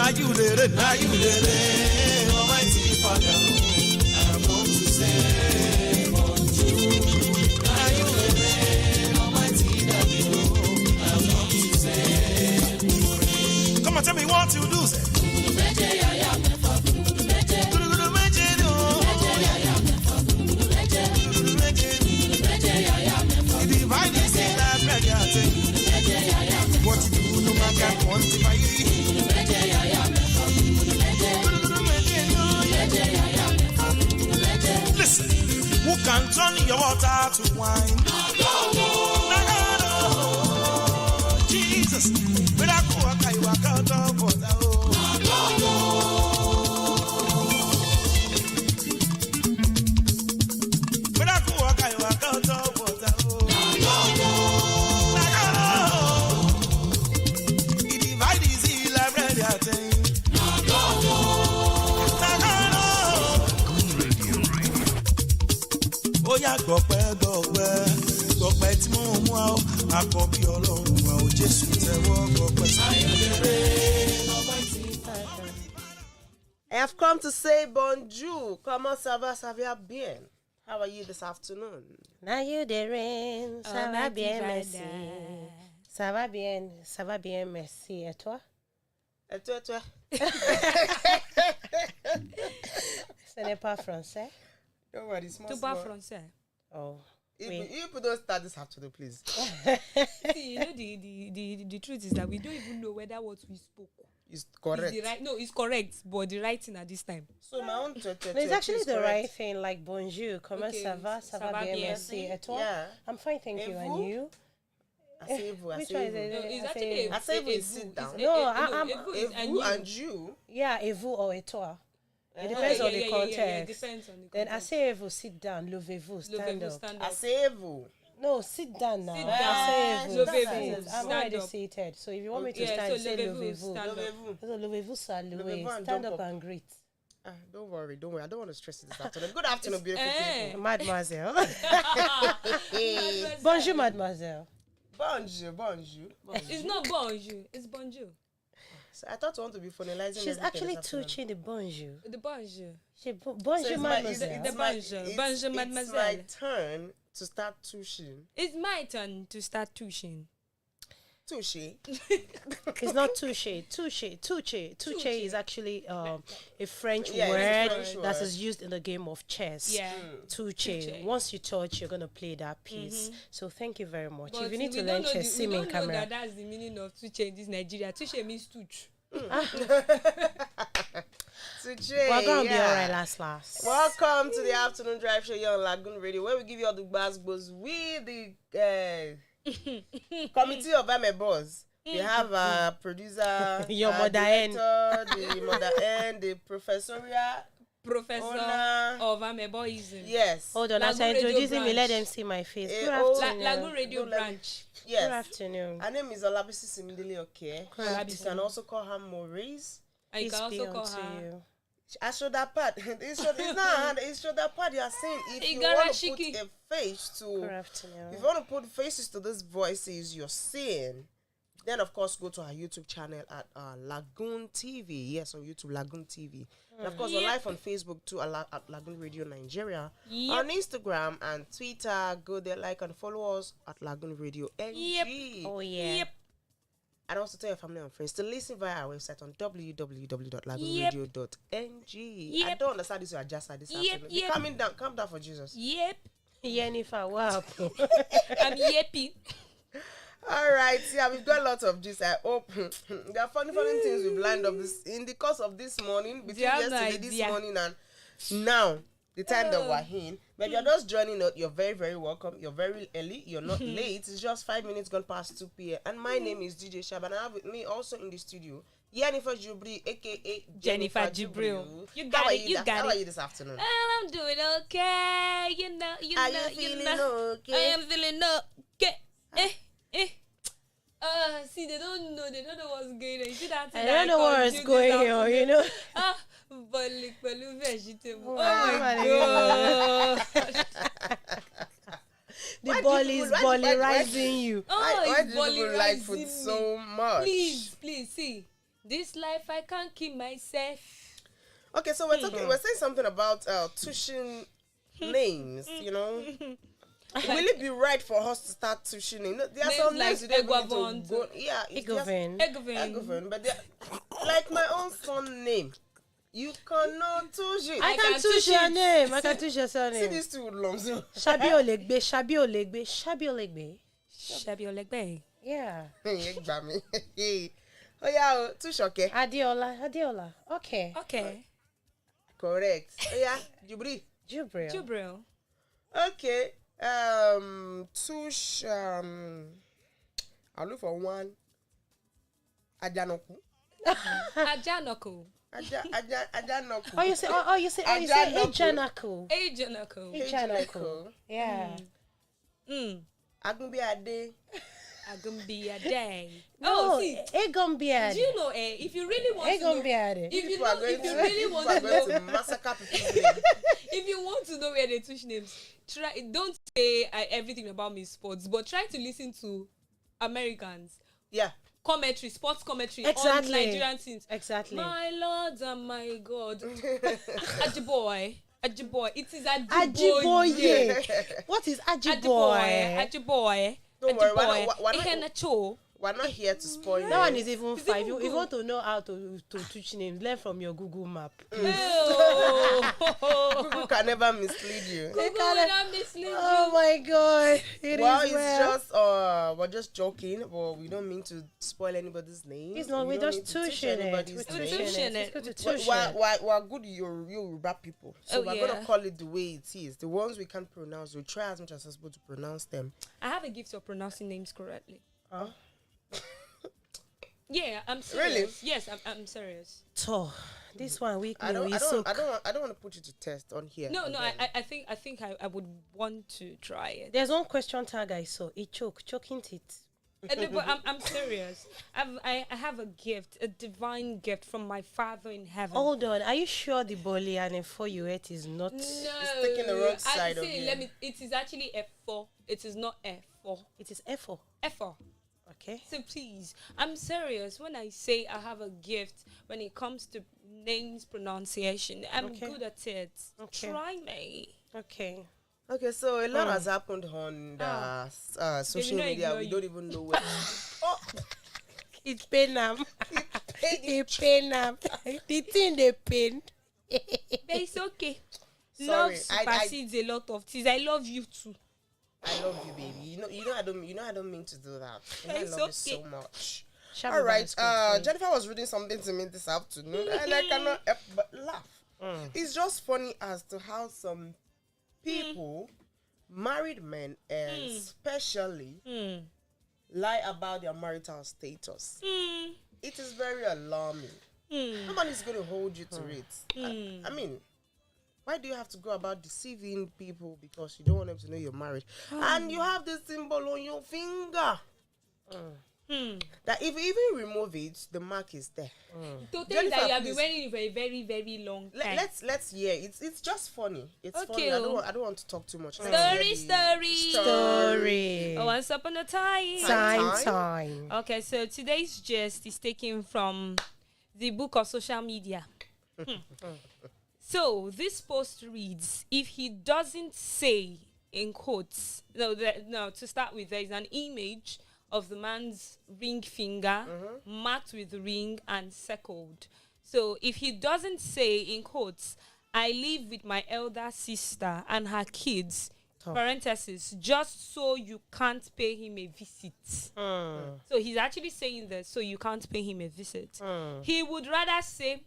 Now you did it, Almighty Father, I've come to say bonjour. Now you did it, Almighty Daddy, I've come to say bonjour. Come on, tell me what you do, say. What you do, no man can quantify. Listen, who can turn your water to wine? Jesus, miracle, I walk out of water. Miracle, I walk out of water. Oya gbọpẹ́ tí mo mú a ó àkọ́bí Ọlọ́run wa ó Jésù tẹ́wọ́ gbọpẹ́ sí. I have come to say bonjour. Comment ça va? Ça va bien? How are you this afternoon? Now you the rain. Ça va bien, merci. Ça va bien, merci. Et toi? Et toi? Ce n'est pas français. Don't worry, small. Tu parles français. Oh. You people don't start this afternoon, please. See, you know the truth is that we don't even know whether what we spoke is correct. It's correct, but the right thing at this time. So my own No, it's actually the right thing, like bonjour, comment ça va? Ça va bien, merci. Et toi? Yeah. I'm fine, thank you. And you? Which one is it? No, it's actually I say we sit down. No, Vous and you. Yeah, et vous or et toi. It depends on the context. Yeah, it depends on the Then context. asseyez-vous, sit down, levez-vous, stand up. Asseyez-vous. No, sit down now. Sit down. Asseyez-vous, Levez-vous. I'm Stand already up. seated. So if you want me to Yeah, stand, so say levez-vous, levez-vous. stand up. Levez-vous. So levez-vous, saluez. Levez-vous and Stand jump up up. and greet. Don't worry. I don't want to stress it this afternoon. Good afternoon, beautiful people. Mademoiselle. Hey. Bonjour, mademoiselle. Bonjour. It's not bonjour, it's bonjour. So I thought you want to be phonalizing. She's everything actually this afternoon. touching the bonjour. The bonjour. Bonjour, mademoiselle. The bonjour. Bonjour, mademoiselle. It's my turn to start touching. It's my turn to start touching. Touche. It's not touche. Touche is actually a French Yeah, word it's a French that word. is used in the game of chess. Yeah. Touche. Once you touch, you're gonna play that piece. So thank you very much. But If you need we to don't learn know chess, we see me in don't know camera. that that's the meaning of touche in this Nigeria. Touche means touch. Touche. We're gonna be alright last. Welcome to the afternoon drive show here on Lagoon Radio, where we give you all the basketballs with the committee of Amebos. We have our producer, Your our mother hen. director, the mother hen, the professorial. Professor Owner. of Ameboism. Yes. Hold on, as I Lagoon Radio introduce him, let branch. them see my face. Eh, Good oh. afternoon. Lagoon Radio Don't let me- branch. Yes. Good afternoon. Her name is Olabisi Simidele Oke. Correct. You can also call her Maurice. And you Peace can be also call unto her. you. I showed that part. It's not. It's show that part. You are saying if you Igara want to put Shiki. a face to, Good afternoon. if you want to put faces to these voices you're seeing, then of course go to our YouTube channel at LagoonTV. Yes, on YouTube LagoonTV. And of course we're live on Facebook too at Lagoon Radio Nigeria. Yep. On Instagram and Twitter, go there, like and follow us at Lagoonradio.Ng. Yep. Oh yeah. Yep. And also tell your family and friends to listen via our website on www.lagoonradio.ng. I Yep. don't understand this. You are just at this Yep, afternoon. yep. Calm down for Jesus. Yep. Jennifer, what happened? I'm yappy. All right, yeah, we've got lots of this. I hope there are funny things we've lined up this in the course of this morning, between You have no yesterday, this idea. morning, and now. The time that we're in. But you're just joining us. You're very, very welcome. You're very early. You're not late. It's just 5 minutes gone past 2 p.m. And my name is DJ Shab, and I have with me also in the studio Jennifer Jubri, aka Jennifer Jibril. You got How are it, you got How it. are you this afternoon? I'm doing okay. You know. Are you feeling okay? I am feeling okay. See, they don't know what's going on. You see that? I don't know what's going on, you know. Vegetable. Oh Oh my god. The ball is bollerizing you. Oh, Why it's do people like food bollerizing so much? Please, see. This life I can't keep myself. Okay, so we're saying something about tuition names, you know. Will it be right for us to start tuitioning? No, there are Names some like names you don't even need Egwavon, to go. Yeah, it's just Egoven. Egoven, but like my own son name, you cannot tuition. I can tush your name. I can tush your See surname. these two lumps. Shabi Olegbe, Shabi Olegbe, Shabi Olegbe. Shabi Olegbe. Yeah. Oh yeah, tush okay. Adiola. Okay. Okay. Correct. Oh yeah, Jubri. Jubril. Okay. Tush. I'll look for one. Ajanoku. Ajanoko. Ajanoku. Oh, you say Ejanaku. Ajanoko. Yeah. Agumbi Ade. Agumbi a day. Oh, see. Egombiade. Do you know, if you really want to know, Egombiade. if you really want to going know, to massacre people. if you want to know where they tush names, don't say everything about me is sports, but try to listen to Americans. Yeah. Commentary, sports commentary Exactly. on Nigerian things. Exactly. My lords and my God. Ajiboy. It is Ajiboye. What is Ajiboye? Ajiboy. Don't worry, we're not here to spoil That names. one is even fine. If even you want to know how to teach names, learn from your Google map. Google can never mislead you. Google will not mislead Oh my God! We're just joking, but we don't mean to spoil anybody's name. It's not. We just tuition it. Tuition it. It's good to tuition. We're good Yoruba people, so we're gonna call it the way it is. The ones we can't pronounce, we try as much as possible to pronounce them. I have a gift of pronouncing names correctly. Huh? Yeah, I'm serious. Really? Yes, I'm serious. So this one week I don't want to put you to test on here. No, again. I think I would want to try it. There's one question tag I saw. It choking teeth. No, but I'm serious. I have a gift, a divine gift from my Father in heaven. Hold on. Are you sure the boli and for you ate is not? No, It's taking the wrong side of you. It is actually F4. It is not F4. It is F4. F4. Okay. So please, I'm serious when I say I have a gift when it comes to names pronunciation. I'm good at it. Okay. Try me. Okay. Okay, so a lot has happened on the social media. We don't even know where. It's pain them. It pain them. The thing they pain. But it's okay. Sorry, Love supersedes a lot of things. I love you too. I love you, baby. I don't mean to do that. I It's love you okay. so much. Shabba All right, Babes, Jennifer was reading something to me this afternoon, and I cannot help but laugh. It's just funny as to how some people, married men especially, lie about their marital status. It is very alarming. Nobody's going to hold you to it. I mean, why do you have to go about deceiving people because you don't want them to know you're married? And you have this symbol on your finger. That if you even remove it, the mark is there. To tell you Jennifer, that you have been please. wearing it for a very, very long time. Let's hear. It's just funny. It's Okay. funny. I don't want to talk too much. Let's hear Story. Once upon a time. Time. Okay, so today's gist is taken from the book of social media. So this post reads: if he doesn't say, in quotes, to start with, there is an image of the man's ring finger marked with ring and circled. So if he doesn't say, in quotes, I live with my elder sister and her kids, parenthesis, just so you can't pay him a visit. So he's actually saying that so you can't pay him a visit. He would rather say,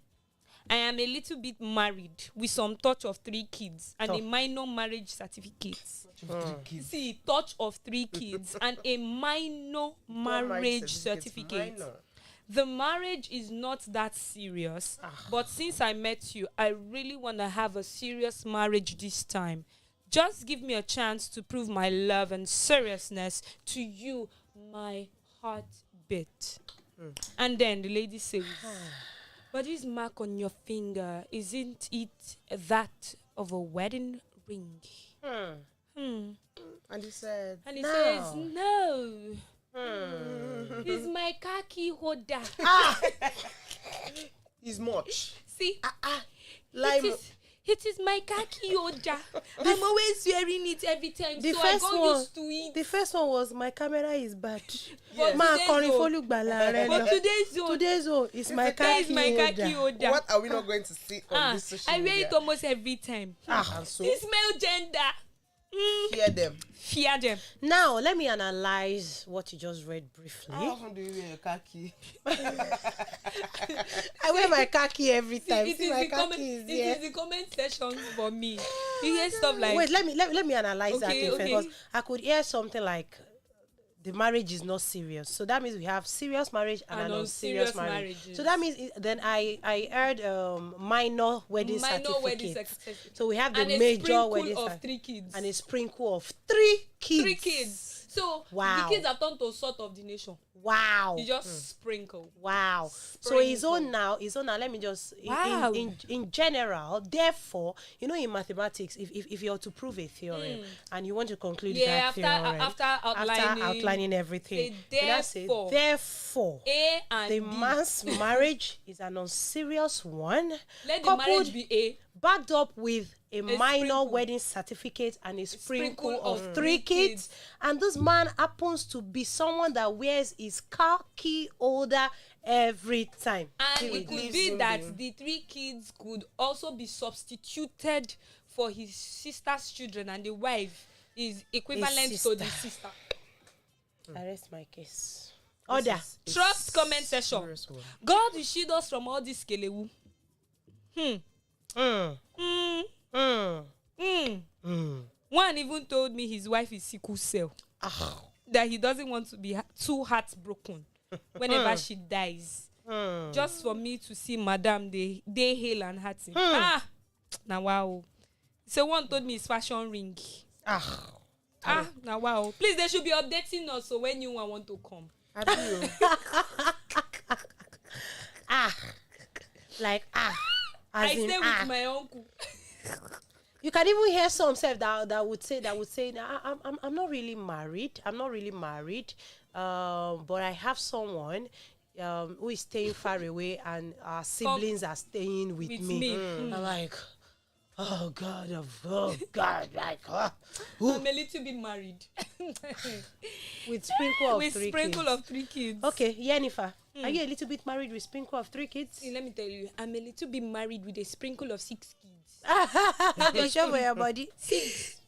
I am a little bit married with some touch of 3 kids and a minor marriage certificate. See, touch of 3 kids and a minor marriage certificate. Minor. The marriage is not that serious, but since I met you, I really want to have a serious marriage this time. Just give me a chance to prove my love and seriousness to you, my heartbeat. And then the lady says, but this mark on your finger, isn't it that of a wedding ring? And he said, says, no. It's my car key holder. is much. See, Lime. it is my khaki Oja. I'm always wearing it every time, The so I first got one, used to it. the first one was my camera is bad. But Ma today's kọrin own- f'Olùgbàlà rẹ But lọ. today's own is my Today is khaki my khaki order. Oja. What are we not going to see on this social I wear media? it almost every time. And so, This male gender. fear them. Fear them. Now let me analyze what you just read briefly. How often do you wear your khaki? I wear my khaki every time. It See, is my the comment. khaki is It there. is the comment section for me. You hear stuff like, Wait, let me analyze that Okay, thing first, okay. because I could hear something like the marriage is not serious. So that means we have serious marriage and an unserious unserious marriage. marriages. So that means then I heard minor wedding minor wedding certificate. certificate. So we have the And a major sprinkle wedding of certificate 3 kids. and a sprinkle of 3 kids. 3 kids. So Wow. the kids are turned to sort of the nation. Wow. You just sprinkle. Wow. So his Sprinkle. own now, let me just Wow. in general, therefore, in mathematics, if you're to prove a theorem and you want to conclude Yeah, that after theorem after outlining everything, say so that's it. therefore. Therefore, A and the B. man's marriage is an unserious one, Let the coupled, marriage be A. backed up with a minor sprinkle. wedding certificate and a sprinkle sprinkle of of 3 3 kids. And this man happens to be someone that wears his car key holder every time. And Period. it could Leaves be him that there. the 3 kids could also be substituted for his sister's children, and the wife is equivalent to the sister. I rest my case. Order. Trust comment section. Serious one. God will shield us from all this kelewu. One even told me his wife is sickle cell. That he doesn't want to be too heartbroken whenever she dies. Just for me to see Madam they hail and hearty. Now wow. So one told me it's fashion ring. Now wow. Please, they should be updating us so when new one want to come. As I in, stay with my uncle. you can even hear some self that would say I'm not really married. But I have someone who is staying far away, and our siblings are staying with me. I'm like, oh God, like I'm a little bit married. with sprinkle of With 3 sprinkle kids. of 3 kids. Okay, Jennifer, are you a little bit married with sprinkle of 3 kids? See, let me tell you, I'm a little bit married with a sprinkle of 6 kids. You show for your body.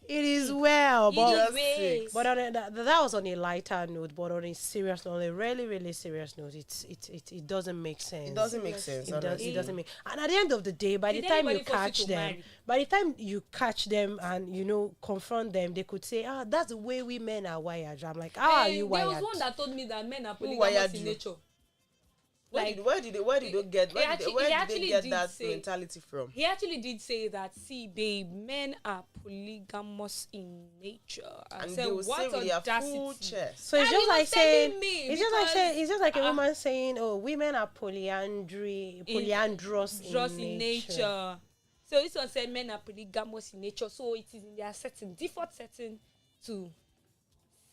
It is well, but Either way. But that was on a lighter note, but on a serious note, on a really, really serious note, it doesn't make sense. It doesn't make sense. It doesn't make. And at the end of the day, by the Did time you anybody force you catch to them, marry? by the time you catch them and confront them, they could say, that's the way we men are wired. I'm like, how are you There wired? was one that told me that men are wired polygamous in you? nature. Where did they get that mentality from? He actually did say that, see, babe, men are polygamous in nature. I And said, they will say what with their audacity. full chest. So it's And just he like was telling saying, me it's just like a woman saying, "Oh, women are polyandrous in nature. So this one said men are polygamous in nature, so it is in their default setting to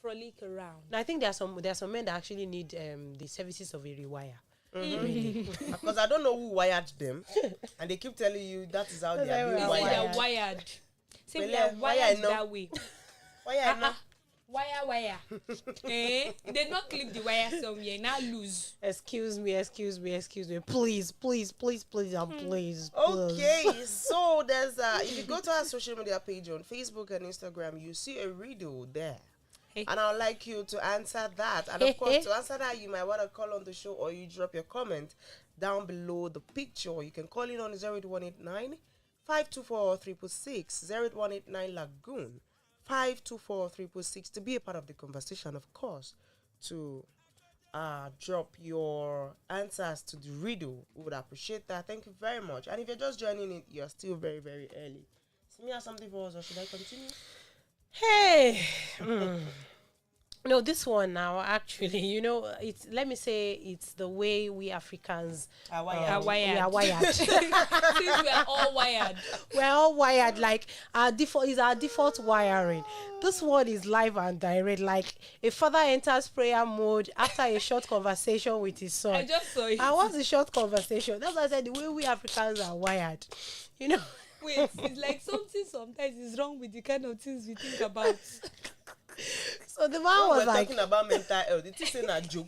frolic around. I think there are some men that actually need the services of a rewire. Because I don't know who wired them, and they keep telling you that is how they are being They say wired. they're wired. Say we Well, are why I wired know? that way. Wire Wire. They not clip the wire somewhere. Now lose. Excuse me. Please, and please. Okay, so there's if you go to our social media page on Facebook and Instagram, you see a riddle there. Hey. And I'd like you to answer that. And of course, to answer that, you might want to call on the show, or you drop your comment down below the picture. You can call in on 0189 524 666 0189 Lagoon 524 666 to be a part of the conversation, of course, to drop your answers to the riddle. We would appreciate that. Thank you very much. And if you're just joining in, you're still very, very early. Simi has something for us, or should I continue? Hey. No, this one now, actually, it's, let me say, it's the way we Africans Are wired. Are we are wired. wired. Since we are all wired. We're all wired. Like our default is our default wiring. This one is live and direct. Like a father enters prayer mode after a short conversation with his son. I just saw it. And what's the short conversation? That's why I said the way we Africans are wired. Wait, it's like something sometimes is wrong with the kind of things we think about. So the man When was we're like, talking about mental health, it is a joke.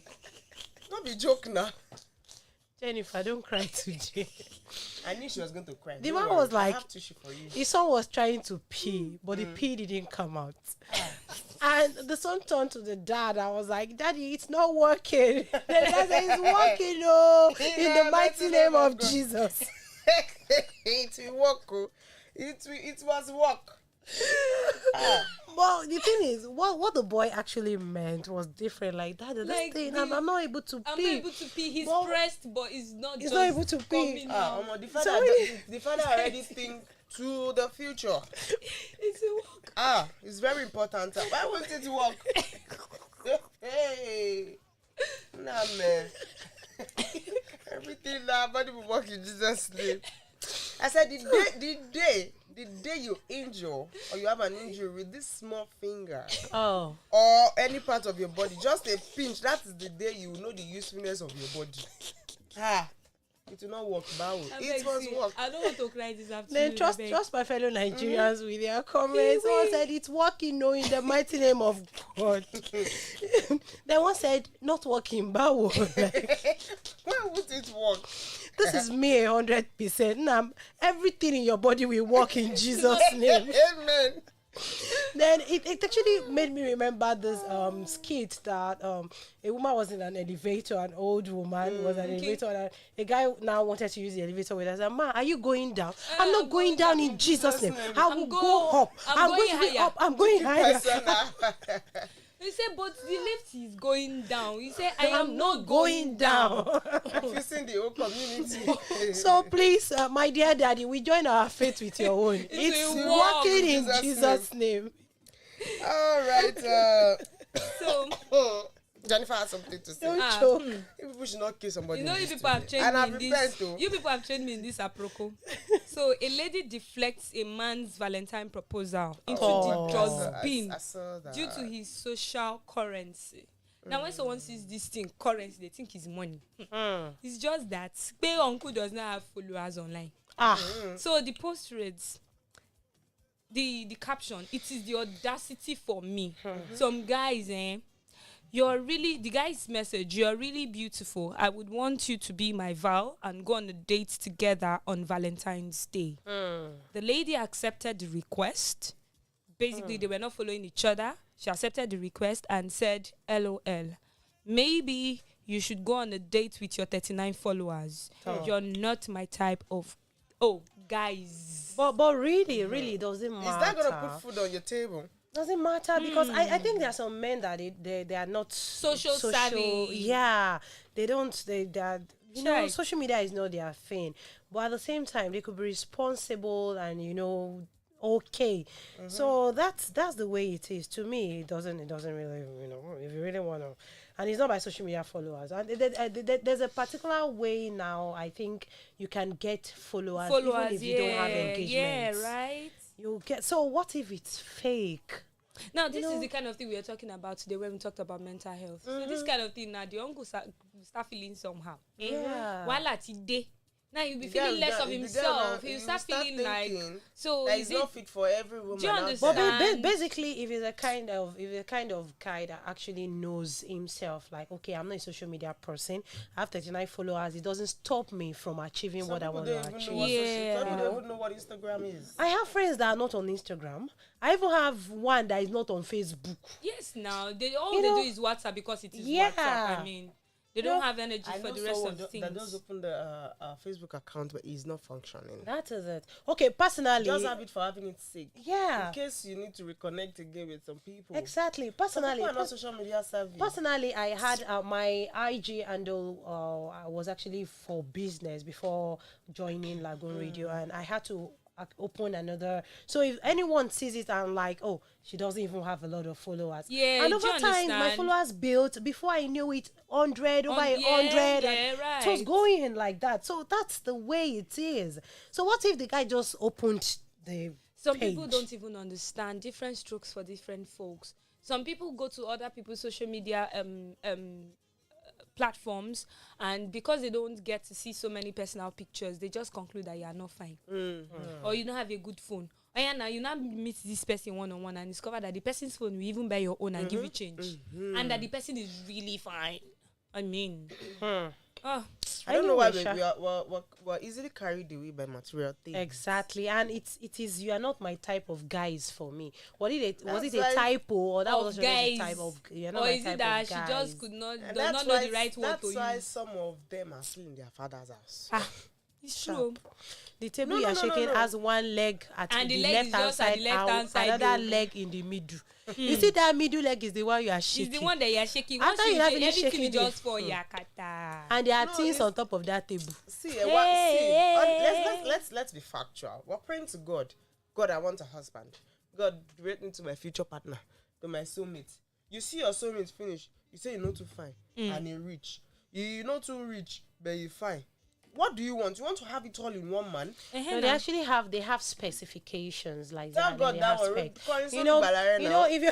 Not be joke now. Jennifer, don't cry today. I knew she was going to cry. The Don't man worry, was I like- have tissue for you. His son was trying to pee, but the pee didn't come out. And the son turned to the dad. I was like, Daddy, it's not working. The dad said, it's working, in the mighty name of God. Jesus. It will work. Oh. It was work. Well, the thing is, what the boy actually meant was different. Like, Dad, this Like thing, the- I'm not able to I'm pee. not able to pee. He's Well, pressed, but he's not. he's just not able to pee. coming out. The father, Sorry. the father already think to the future. It's a work. It's very important. Why won't it work? Hey, nah, man. Everything now, body will work in Jesus' name. I said the day you injure or you have an injury with this small finger Oh. or any part of your body, just a pinch, that is the day you know the usefulness of your body. It will not work, Bao. It was work. I don't want to cry this afternoon. Then trust my fellow Nigerians with their comments. Someone said it's working, no, in the mighty name of God. Then one said not working, Bawo. Why would it work? This is me 100%. Nah, everything in your body will work in Jesus' name. Amen. Then it actually made me remember this skit that a woman was in an elevator, an old woman was in an elevator, and a guy now wanted to use the elevator with her. I said, Ma, are you going down? I'm not going down in Jesus' name. I will go up. I'm going to be higher. up. I'm going higher. Personal. He said, but the lift is going down. He said, I am not going down. Facing the whole community. So please, my dear daddy, we join our faith with your own. It's will work working in in Jesus' Jesus' name. All right. So, Jennifer has something to say. Don't choke. People should not kill somebody. you know, in you this people have today. trained And me I've in repent this. to. You people have trained me in this aproko. So a lady deflects a man's Valentine proposal into Oh. the dustbin I saw that. due to his social currency. Now, when someone sees this thing, currency, they think it's money. It's just that Pay Uncle does not have followers online. So the post reads, the caption, it is the audacity for me. Some guys, the guy's message, you're really beautiful. I would want you to be my vow and go on a date together on Valentine's Day. The lady accepted the request. Basically, they were not following each other. She accepted the request and said, LOL. Maybe you should go on a date with your 39 followers. You're not my type of... Oh, guys. But really, it doesn't matter. Is that going to put food on your table? Doesn't matter because I think there are some men that they are not Social savvy. Yeah, they don't. They are, Right. social media is not their thing. But at the same time, they could be responsible and okay. So that's the way it is. To me, it doesn't really if you really want to. And it's not by social media followers. And there's a particular way now. I think you can get followers even if you don't have engagement. Yeah, right. You get. So what if it's fake? Now, this is the kind of thing we are talking about today when we talked about mental health. So this kind of thing, now the uncle start feeling somehow. Yeah. While at today, now he'll be The feeling guy- less of the guy himself. now, He'll you start feeling like, thinking so that is it's it? not fit for every woman. Do you out understand? there. But basically, if it's a kind of guy that actually knows himself, like, okay, I'm not a social media person. I have 39 followers. It doesn't stop me from achieving Some what I people want don't to even know achieve. what social- Yeah. some people don't even know what Instagram is. I have friends that are not on Instagram. I even have one that is not on Facebook. Yes, now all they know, do is WhatsApp because it is yeah. WhatsApp. I mean, they don't have energy I for know the rest someone of that things. does open the Facebook account, but he's not functioning. That is it. Okay, personally. Just have it for having its sake. Yeah. In case you need to reconnect again with some people. Exactly. Some Personally. people are not social media savvy. Personally, I had my IG handle was actually for business before joining Lagoon Radio, and I had to open another. So if anyone sees it and like, oh, she doesn't even have a lot of followers. Yeah, and do over you time, my understand? followers built. Before I knew it, 100 over Yeah, 100. yeah, It was right. going like that. So that's the way it is. So what if the guy just opened the Some page? people don't even understand different strokes for different folks. Some people go to other people's social media platforms, and because they don't get to see so many personal pictures, they just conclude that you are not fine, or you don't have a good phone. Oh yeah, now you now meet this person one-on-one and discover that the person's phone will even buy your own and give you change, and that the person is really fine. I mean, oh, I don't know why Anyway, we're easily carried away by material things. Exactly, and it is you are not my type of guys for me. Was it That's a why- typo or that of was just the guys, type of you're not or my is type it that of she guys. just could not And does not know the right word to that's why use? some of them are still in their father's house. Ah, it's true. The table No, you're no, no, shaking no. has one leg at And the the leg left is hand just at side the left-hand and side, another though. leg in the middle. You see that middle leg is the one you are shaking. It's the one that you're shaking. After Once you you have shake, finished everything shaking will it, just fall yakata. And there are No, things it's- on top of that table. See, Hey. let's be factual. We're praying to God. God, I want a husband. God, create me to my future partner, to my soulmate. You see your soulmate finish. You say you're not too fine and you're rich. You're not too rich, but you're fine. What do you want? You want to have it all in one man? No, they actually have specifications like Tell that. God they that have one. spec. Calling You know, Balare you now. know if you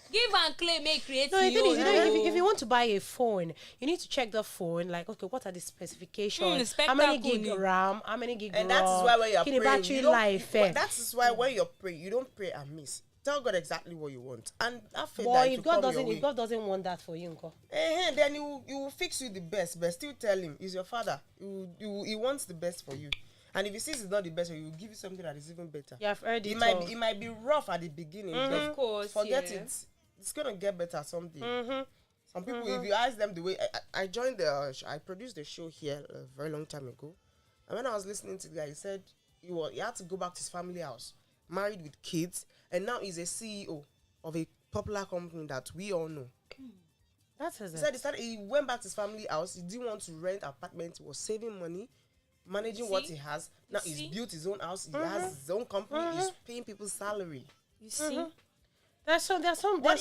Give and claim, make create no, the thing is, you know, your if you want to buy a phone, you need to check the phone. Like, okay, what are the specifications? spec How many that gig phone. RAM? How many gig And ROM? that is why when you're Kini praying, battery you don't, life. that is why when you're praying, you don't pray amiss. Tell God exactly what you want, and have faith that But it if will God come doesn't, your if way. God doesn't want that for you, uncle. Then he will fix you the best, but still tell him he's your father. He wants the best for you, and if he sees it's not the best for you, he will give you something that is even better. You have heard it. It might be rough at the beginning, but Of course, forget yeah. it. It's gonna get better someday. Mm-hmm. Some people, if you ask them the way I joined I produced the show here a very long time ago, and when I was listening to the guy, he said he had to go back to his family house, married with kids, and now he's a CEO of a popular company that we all know. That is He it. said he went back to his family house. He didn't want to rent apartment. He was saving money, managing what see? he has. Now You he's see? built his own house. He has his own company. He's paying people's salary. You see, There's What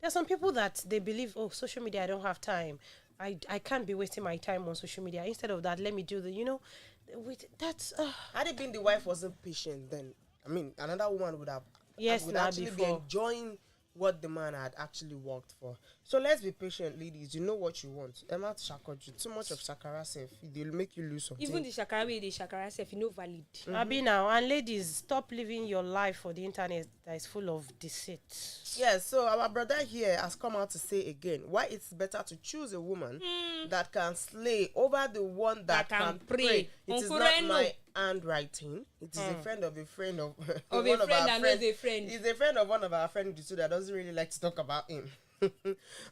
some people that they believe, oh, social media, I don't have time. I can't be wasting my time on social media. Instead of that, let me do that's Had it been the wife wasn't patient, then I mean another woman would have Yes, would now actually be before. enjoying what the man had actually worked for. So let's be patient, ladies. You know what you want. Emma Shakoju, too much of Shakara self, they'll make you lose something. even the shakara way, the shakara self, you know, valid. Abi now. And ladies, stop living your life for the internet that is full of deceit. Yes, so our brother here has come out to say again why it's better to choose a woman that can slay over the one that can pray. It is not Onkureno. my handwriting. It is a friend of a friend of Of one a of friend our that friends. knows a friend. He's a friend of one of our friends too that doesn't really like to talk about him.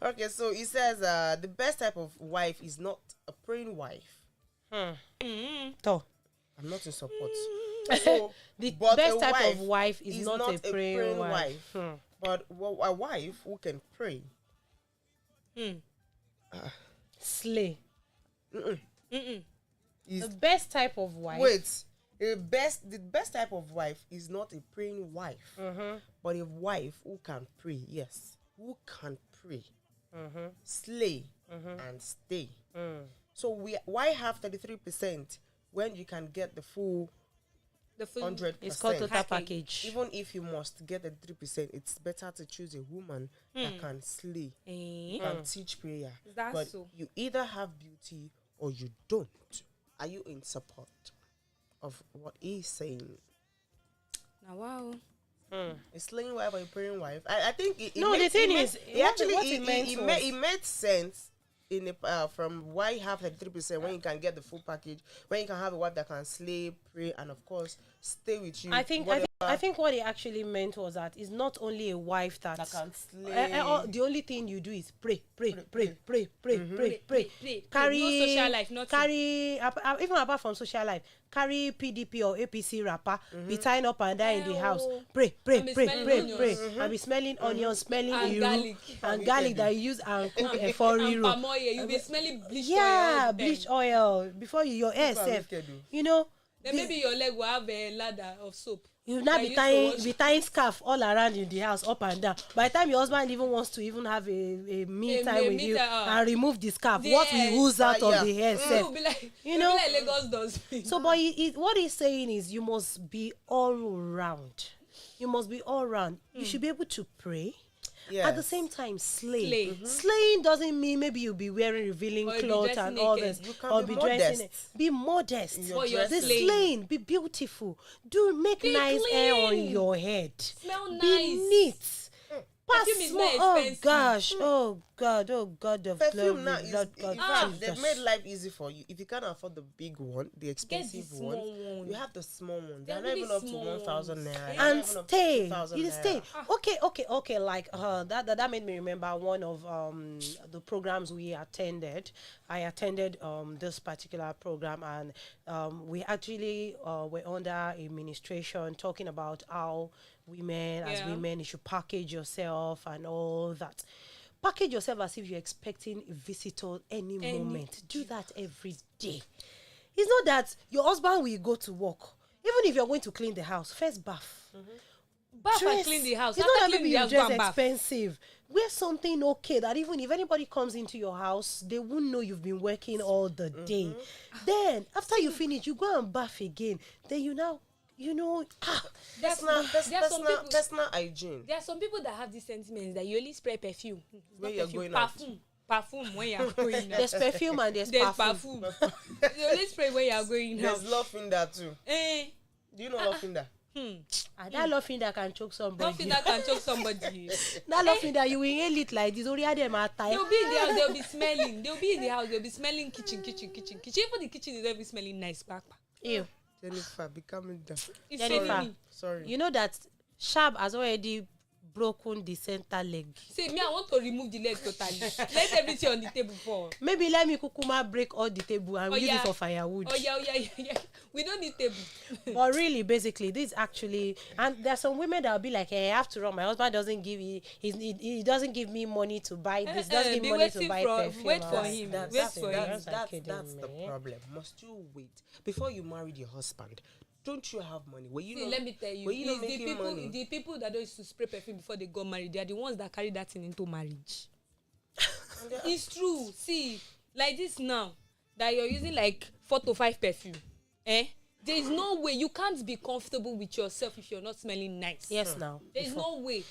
Okay, so he says the best type of wife is not a praying wife. So, I'm not in support. So, the but best a type of wife wife is not a praying wife. But a wife who can pray. Slay. Is The best type of wife. wait, the best type of wife is not a praying wife, but a wife who can pray. Yes, who can pray, slay, and stay. So why have 33% when you can get the full The full 100%? It's called total Package. package. Even if you must get the 3%, it's better to choose a woman that can slay, can teach prayer. That's but so. you either have beauty or you don't. Are you in support of what he's saying? Now, wow. A slaying wife or a praying wife? I think it No, the makes, thing it is, makes, what actually it meant was- it made sense in from why you have 33% when you can get the full package, when you can have a wife that can slay, pray, and of course stay with you. I think whatever what it actually meant was that it's not only a wife that can slay. the only thing you do is pray. Pray. Carry No social life, nothing. even apart from social life, carry PDP or APC wrapper, be tying up and down in the house, pray, And be smelling onions. and be smelling onions, smelling And iru, garlic. and garlic that you use and cook a for And palm oil, you be smelling bleach oil. yeah, all the time. bleach oil before your hair People are self, wicked, oh. you know. Then maybe your leg will have a ladder of soap. You now be tying scarf all around in the house, up and down. By the time your husband even wants to even have a me time with you and remove the scarf, what will ooze out of the hair? You'll be like, like Lagos does. So, but what he's saying is you must be all round. You must be all round. You should be able to pray. Yes. At the same time, slay. Mm-hmm. Slaying doesn't mean maybe you'll be wearing revealing clothes and all this. Or be dressing. Be modest. The slaying. Be beautiful. Be nice clean. Hair on your head. Smell nice. Be neat. Oh gosh, oh God of perfume now glory, they've made life easy for you. If you can't afford the big one, the expensive one, you have the small one. They're not even up to 1,000 naira. And stay. You stay. Okay. Like that made me remember one of the programs we attended. I attended this particular program, and we actually were under administration talking about how women, as women, you should package yourself and all that. Package yourself as if you're expecting a visitor any moment. Do that every day. It's not that your husband will go to work. Even if you're going to clean the house, first bath. Bath and clean the house. It's not that maybe you dress expensive. Wear something okay that even if anybody comes into your house, they won't know you've been working all the day. Then, after you finish, you go and bath again. Then that's not hygiene. There are some people that have this sentiment that you only spray perfume. When you're going perfume when you're going out. There's perfume and there's perfume. You only spray when you're going out. There's lavender too. Do you know lavender? That lavender can choke somebody. Lavender can choke somebody. That lavender, you will inhale it like this. They'll be in the house, they'll be smelling. They'll be in the house, they'll be smelling kitchen. Even the kitchen is every smelling nice. Ew. Jennifer, be coming down. Jennifer, sorry. You know that Shab has already broken the center leg. See, me, I want to remove the leg totally. Let everything on the table for. Maybe let me kukuma break all the table and use it for firewood. Oh yeah. We don't need table. But really, basically, this actually, and there's some women that will be like, hey, after all, my husband doesn't give me, he doesn't give me money to buy this. Doesn't give me money to buy perfume. Wait for him. That's the problem. Must you wait before you marry your husband? Don't you have money? Let me tell you, the people that don't used to spray perfume before they got married, they are the ones that carry that thing into marriage. It's true. See, like this now, that you're using like 4 to 5 perfume. There is no way you can't be comfortable with yourself if you're not smelling nice. Yes, now. There is no way.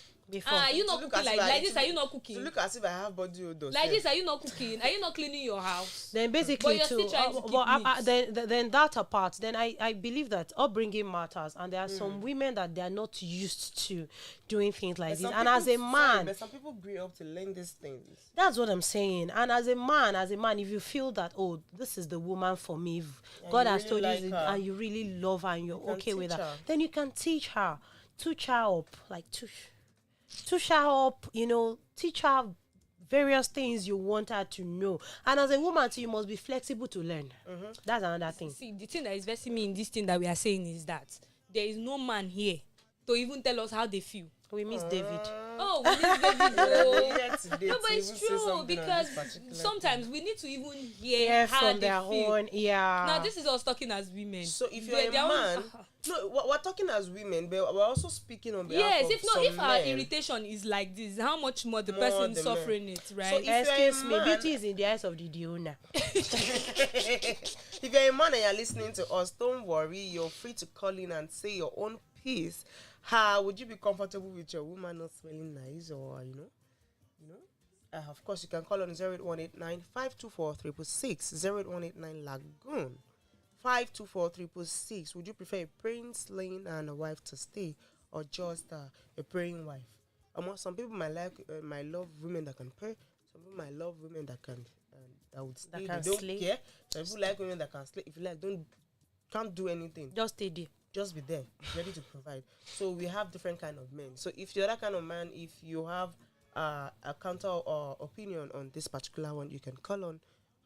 Are you not cooking like this? Are you not cooking? To look as if I have body odor. Like this, are you not cooking? Are you not cleaning your house? Then basically, but you're still trying to keep then that apart, then I believe that upbringing matters, and there are some women that they are not used to doing things like this. And as a man, but some people grew up to learn these things. That's what I'm saying. And as a man, if you feel that this is the woman for me, God has told you, and you really love her, and you're okay with her, then you can teach her up, like teach her up, teach her various things you want her to know. And as a woman too, you must be flexible to learn. That's another thing. See, the thing that is vexing me in this thing that we are saying is that there is no man here to even tell us how they feel. We miss David. Oh, we miss David. No, but it's true, because sometimes we need to even hear how from their own. Yeah. Now this is us talking as women. So if you're a man, no, we're talking as women, but we're also speaking on behalf of if our irritation is like this, how much more the person suffering it, right? So excuse me, beauty is in the eyes of the owner. If you're a man and you're listening to us, don't worry. You're free to call in and say your own piece. How would you be comfortable with your woman not smelling nice, or of course you can call on 08189 524 666 08189 Lagoon 524 666. Would you prefer a praying, slaying, and a wife to stay, or just a praying wife? Some people might love women that can pray. Some people might love women that can that would stay. That can slay. Care. Some people like women that can slay. If you like, can't do anything. Just stay there. Just be there, ready to provide. So we have different kind of men. So if you're that kind of man, if you have a counter or opinion on this particular one, you can call on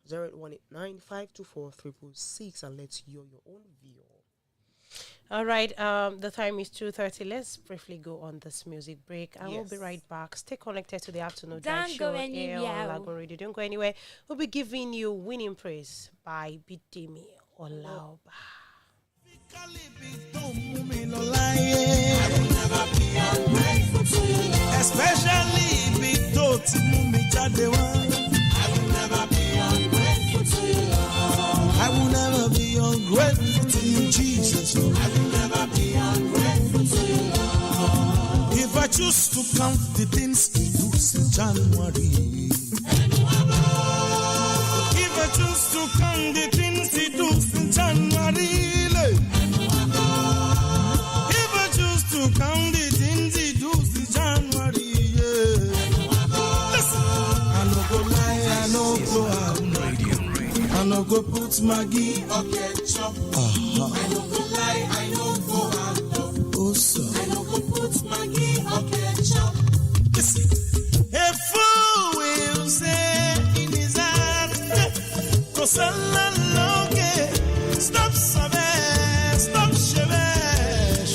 08189 524 666 and let's hear your own view. All right, the time is 2:30. Let's briefly go on this music break. I will be right back. Stay connected to the afternoon drive show here on Lagoon Radio. Don't go anywhere. We'll be giving you Winning Praise by Bidemi Olaoba. Especially Bito Timumi Chadewa. I will never be ungrateful to you, Lord. I will never be ungrateful to you, Jesus. I will never be ungrateful to you, Lord. If I choose to count the things He do since January, if I choose to count the things He do since January, if I choose to count the things He do since January, listen, I no go lie, I no go out, I no go put Maggie or ketchup. I no go lie, I no go out. Oh, so I no go put Maggie or ketchup. Listen, a fool will say in his heart, stop sabe, stop shebesh.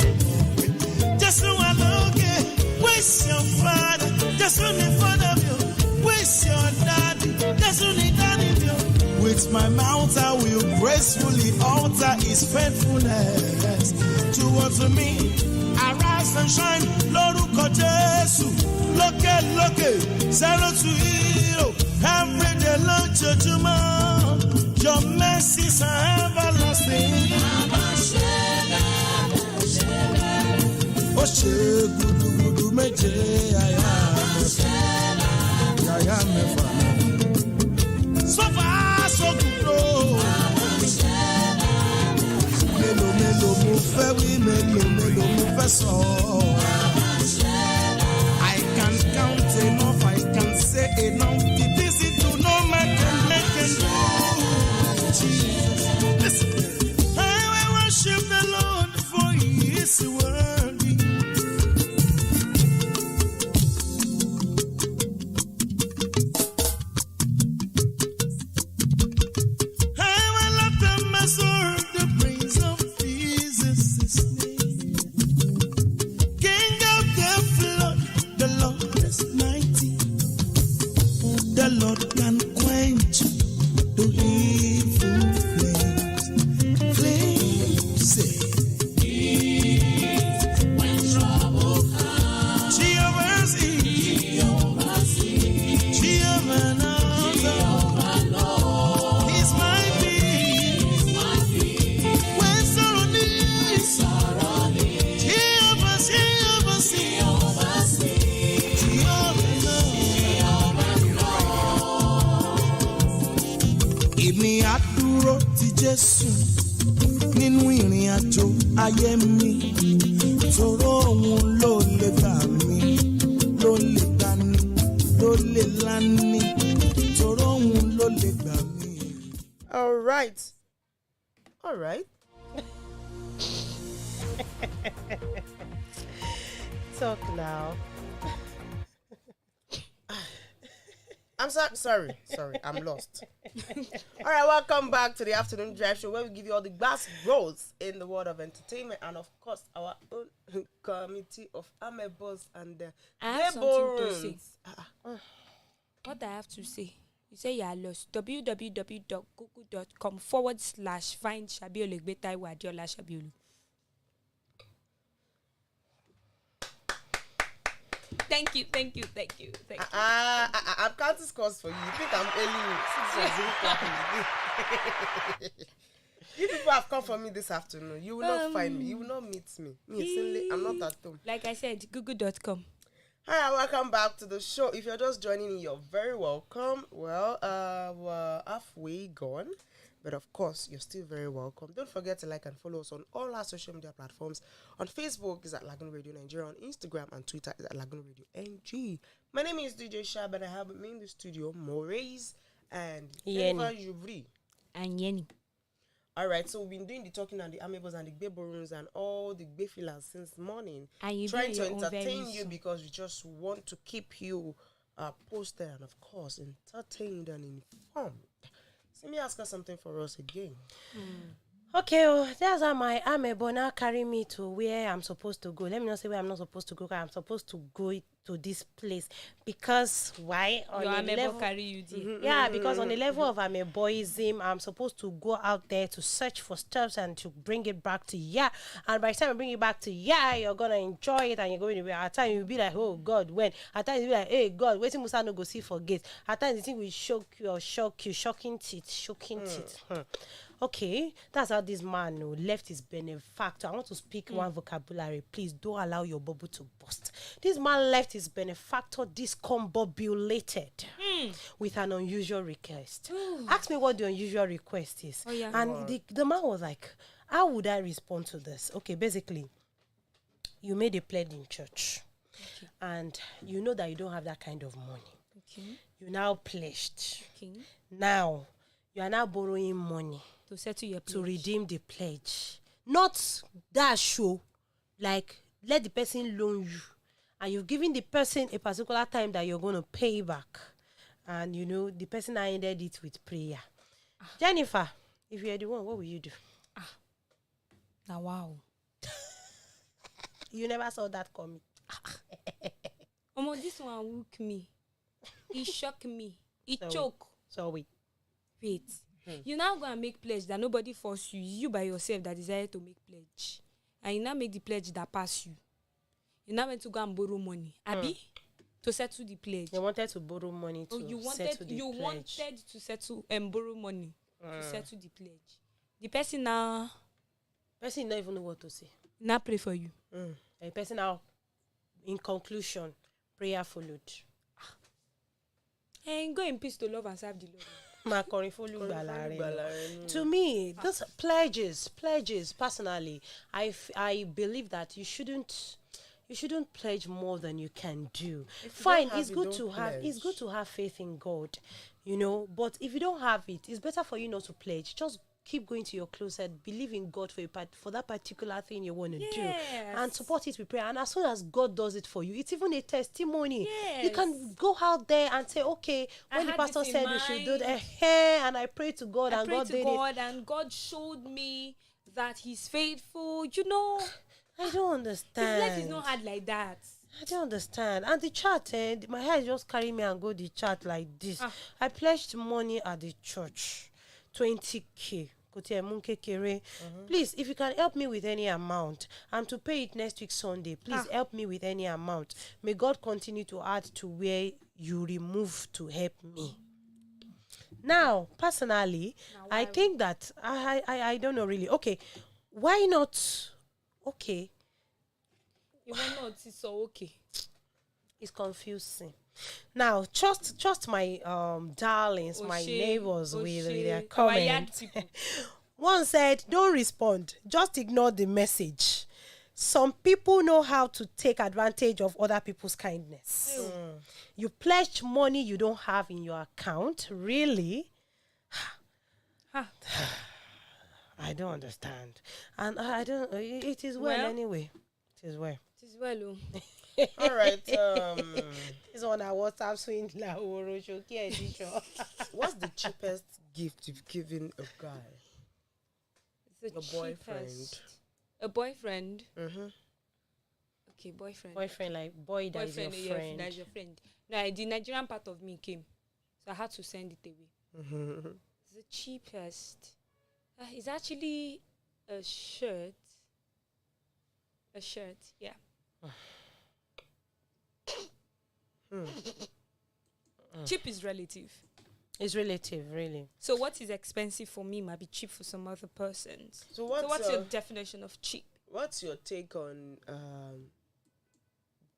Just no one okay, waste your father, just only father you, waste your daddy, just only daddy you. With my mouth I will gracefully alter His faithfulness towards me. Arise and shine, Lórúkọ Jésù, lókè, zero to hero, every day lójoojúmọ́. Your mercies are everlasting. Ó ṣe gudugudu méje yàyà mẹ́fà. So far so good o. Mélòó mo fẹ́ wí, mélòó mo fẹ́ sọ. I can count enough, I can say enough. It is to no man can make and do. Jesus, listen. I will worship the Lord for He is worthy. I will let them serve the praise of Jesus' name. King of the flood, the Lord is mighty. The Lord can quench the evil flames. Flames say, when trouble comes, Jehovah knows. He's my peace. When sorrow needs, Jehovah Èmi á dúró ti Jésù nínú ìrìn àjò ayé mi, tòró òun ló lè gbà mí, ló lè gbani, ló lè lani, tòró òun ló lè gbà mí. All right. Talk now. I'm sorry, I'm lost. All right, welcome back to the Afternoon Drive Show, where we give you all the best roles in the world of entertainment, and of course, our own committee of amebos and I have something to say. Laborons. What I have to say, you say you are lost. www.google.com/find Shabiolu Egbetaiwo Adeola Shabiolu. Thank you. I'm counting scores for you. You think I'm early? You people have come for me this afternoon. You will not find me. You will not meet me. I'm not at home. Like I said, google.com. Hi, welcome back to the show. If you're just joining in, you're very welcome. Well, we're halfway gone, but of course, you're still very welcome. Don't forget to like and follow us on all our social media platforms. On Facebook is at Lagoon Radio Nigeria. On Instagram and Twitter is at Lagoonradio.Ng. My name is DJ Shab, and I have with me in the studio Maurice and Eva Juvri. And Yenny. All right, so we've been doing the talking and the amebos and the gbeborons and all the gbefillers since morning, And trying to entertain you because we just want to keep you posted and, of course, entertained and informed. So let me ask her something for us again. Okay, that's how my amebo now carry me to where I'm supposed to go. Let me not say where I'm not supposed to go, 'cause I'm supposed to go to this place because why? On Your a amebo level, carry you there. yeah, because on the level of ameboism, I'm supposed to go out there to search for stuff and to bring it back to yeah. And by the time I bring it back to yeah, you're gonna enjoy it and you're going to be at times you'll be like, oh God, when? At times you'll be like, hey God, waiting Musa no go see for gate. At times the thing will shock you, shocking teeth. Okay, that's how this man left his benefactor. I want to speak one vocabulary. Please don't allow your bubble to burst. This man left his benefactor discombobulated with an unusual request. Ask me what the unusual request is. Oh, yeah. And the man was like, how would I respond to this? Okay, basically, you made a pledge in church. Okay. And you know that you don't have that kind of money. Okay. You now pledged. Okay. Now, you are now borrowing money To settle your to pledge. redeem the pledge. Not that show. Like, let the person loan you. And you've given the person a particular time that you're going to pay back. And, you know, the person ended it with prayer. Jennifer, if you're the one, what will you do? Now, wow. You never saw that coming. This one woke me. It shocked me. It Sorry. choke. So wait. Wait. You now go and make pledge that nobody forced you. You by yourself that decided to make pledge. And you now make the pledge that pass you. You now went to go and borrow money. Abi? To settle the pledge. They wanted to borrow money to You settle the pledge. wanted to settle and borrow money to settle the pledge. The person now Person don't even know what to say. pray for you. The person now, in conclusion, prayer followed. And go in peace to love and serve the Lord. To me, those pledges, personally, I believe that you shouldn't pledge more than you can do. Fine, it's good to have faith in God, you know, but if you don't have it, it's better for you not to pledge. Just keep going to your closet, believe in God for that particular thing you want to do, and support it with prayer. And as soon as God does it for you, it's even a testimony. You can go out there and say, okay, when the pastor said we should do that, and I prayed to God, and God did it. And God showed me that He's faithful. You know, I don't understand. His life is not hard like that. I don't understand. And the chart, my head just carry me and go the chart like this. I pledged money at the church, 20K. Please, if you can help me with any amount, I'm to pay it next week Sunday. Please help me with any amount. May God continue to add to where you remove to help me. Now, personally, I think that I don't know really. Okay, why not? Okay, You will not. It's so okay. it's confusing. Now, trust my darlings, my neighbors with their comments. One said, don't respond, just ignore the message. Some people know how to take advantage of other people's kindness. You pledged money you don't have in your account, really? I don't understand. And I don't, it is well anyway. It is well. It is well. All right. It's on our WhatsApp swing. What's the cheapest gift you've given a guy? It's the A boyfriend. cheapest. A boyfriend. Mm-hmm. Okay, boyfriend. Boyfriend, like boy that is your Boyfriend, friend. that's your friend. No, the Nigerian part of me came, so I had to send it away. Mm-hmm. It's the cheapest. It's actually a shirt. A shirt, yeah. Cheap is relative. It's relative, really. So what is expensive for me might be cheap for some other persons. So What's what's your definition of cheap? What's your take on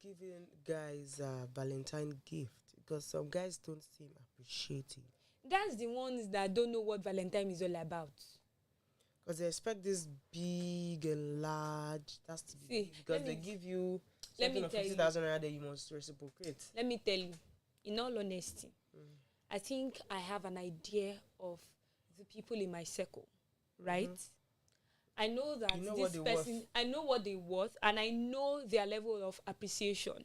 giving guys a Valentine gift? Because some guys don't seem appreciative. That's the ones that don't know what Valentine is all about. Because they expect this big and large. That's to be See, big because they give you let me something of tell you. 50,000 naira that you must reciprocate. Let me tell you, in all honesty, I think I have an idea of the people in my circle, right? I know that You know this what they're person, worth. I know what they're worth, and I know their level of appreciation.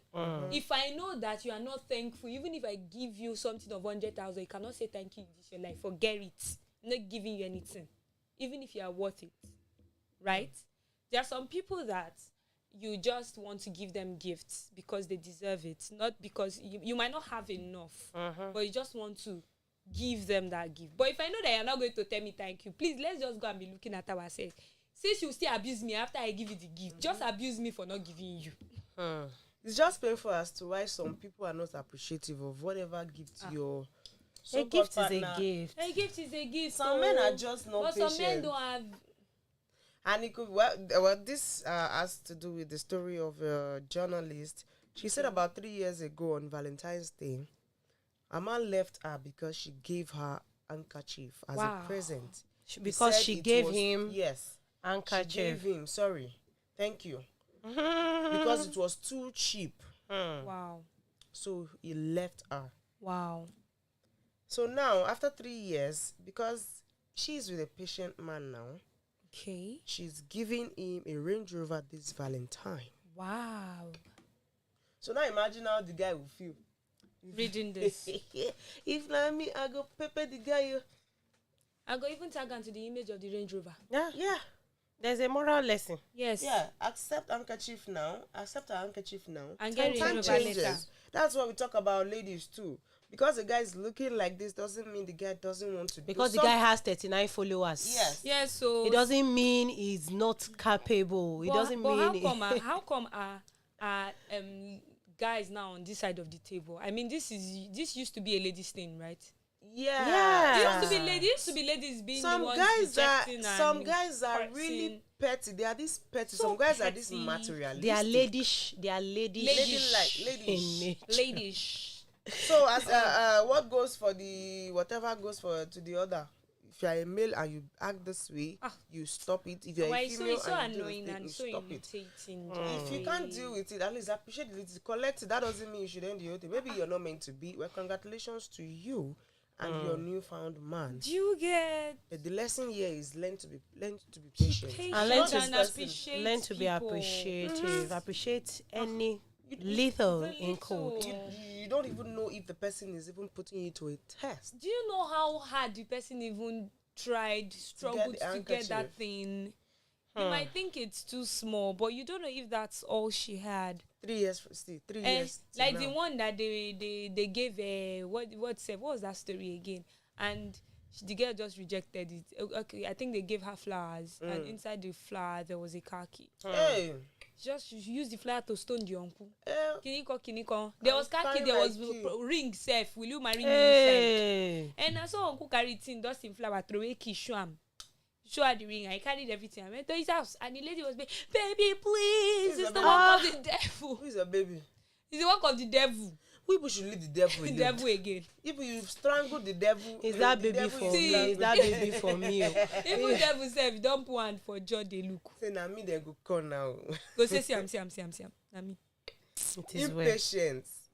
If I know that you are not thankful, even if I give you something of 100,000, you cannot say thank you in this your life. Forget it. I'm not giving you anything, even if you are worth it, right? There are some people that you just want to give them gifts because they deserve it, not because you might not have enough, but you just want to give them that gift. But if I know that you're not going to tell me thank you, please let's just go and be looking at ourselves. Since you still abuse me after I give you the gift, just abuse me for not giving you. It's just painful as to why some people are not appreciative of whatever gift your A gift is a gift. A gift is a gift. Some men are just not but patient. some men don't have. And it could this has to do with the story of a journalist. She said about 3 years ago on Valentine's Day, a man left her because she gave her handkerchief as a present. Because she gave him handkerchief. She gave him, thank you. Because it was too cheap. Wow. So he left her. Wow. So now, after 3 years, because she's with a patient man now, okay, she's giving him a Range Rover this Valentine. Wow. So now imagine how the guy will feel. Reading this. If like me, I go pepper the guy. I go even tag onto the image of the Range Rover. Yeah. There's a moral lesson. Yes. Yeah. Accept handkerchief now. Accept a handkerchief now. And get Time Range Rover changes. later. That's what we talk about ladies too. Because the guy is looking like this doesn't mean the guy doesn't want to. Because the guy has 39 followers. Yes. Yes. So it doesn't mean he's not capable. It doesn't mean. How come guys now on this side of the table? I mean, this used to be a ladies thing, right? Yeah. It used to be ladies being some the ones guys some guys are really petty. They are this petty. Some guys are this materialistic. They are ladish. They are ladish. Ladish. So as what goes for the whatever goes for to the other. If you are a male and you act this way, you stop it. If you are a female and you do this, you stop it. If you can't deal with it, at least appreciate it. Collect it. That doesn't mean you should end the whole thing. Maybe you're not meant to be. Well, congratulations to you and your newfound man. Do you get? The lesson here is learn to be patient. And appreciate. Learn to be appreciative. Appreciate any little in quote. You don't even know if the person is even putting you to a test. Do you know how hard the person even struggled to get that thing? You might think it's too small, but you don't know if that's all she had. 3 years, still 3 years. Like now. the one that they gave what was that story again? And the girl just rejected it. Okay, I think they gave her flowers, and inside the flower there was a car key. Hey. She used the flower to stone the uncle. Kiniko. There was car key, there was ring safe. Will you marry me inside? And I saw uncle carry it in, dust in flower, throw a key, show her the ring. I carried everything. I went to his house, and the lady was like, "Baby, please, it's the work of the devil." Who is a baby? It's the work of the devil. People should leave the devil alone. The devil again. If you strangle the devil, is that baby for me? Is that baby for me? Even devil say, don't put hand for joy they look. Say na me they go call now. Go say Siam. Na me.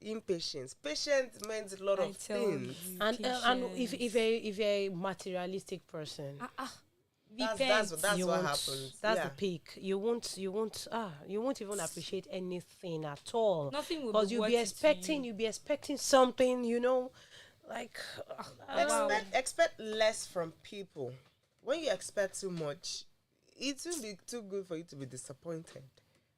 Impatience. Patience means a lot of things. And if a materialistic person. That's what happens. That's the peak. You won't even appreciate anything at all. Nothing will because you'll be expecting something, like expect less from people. When you expect too much, it will be too good for you to be disappointed.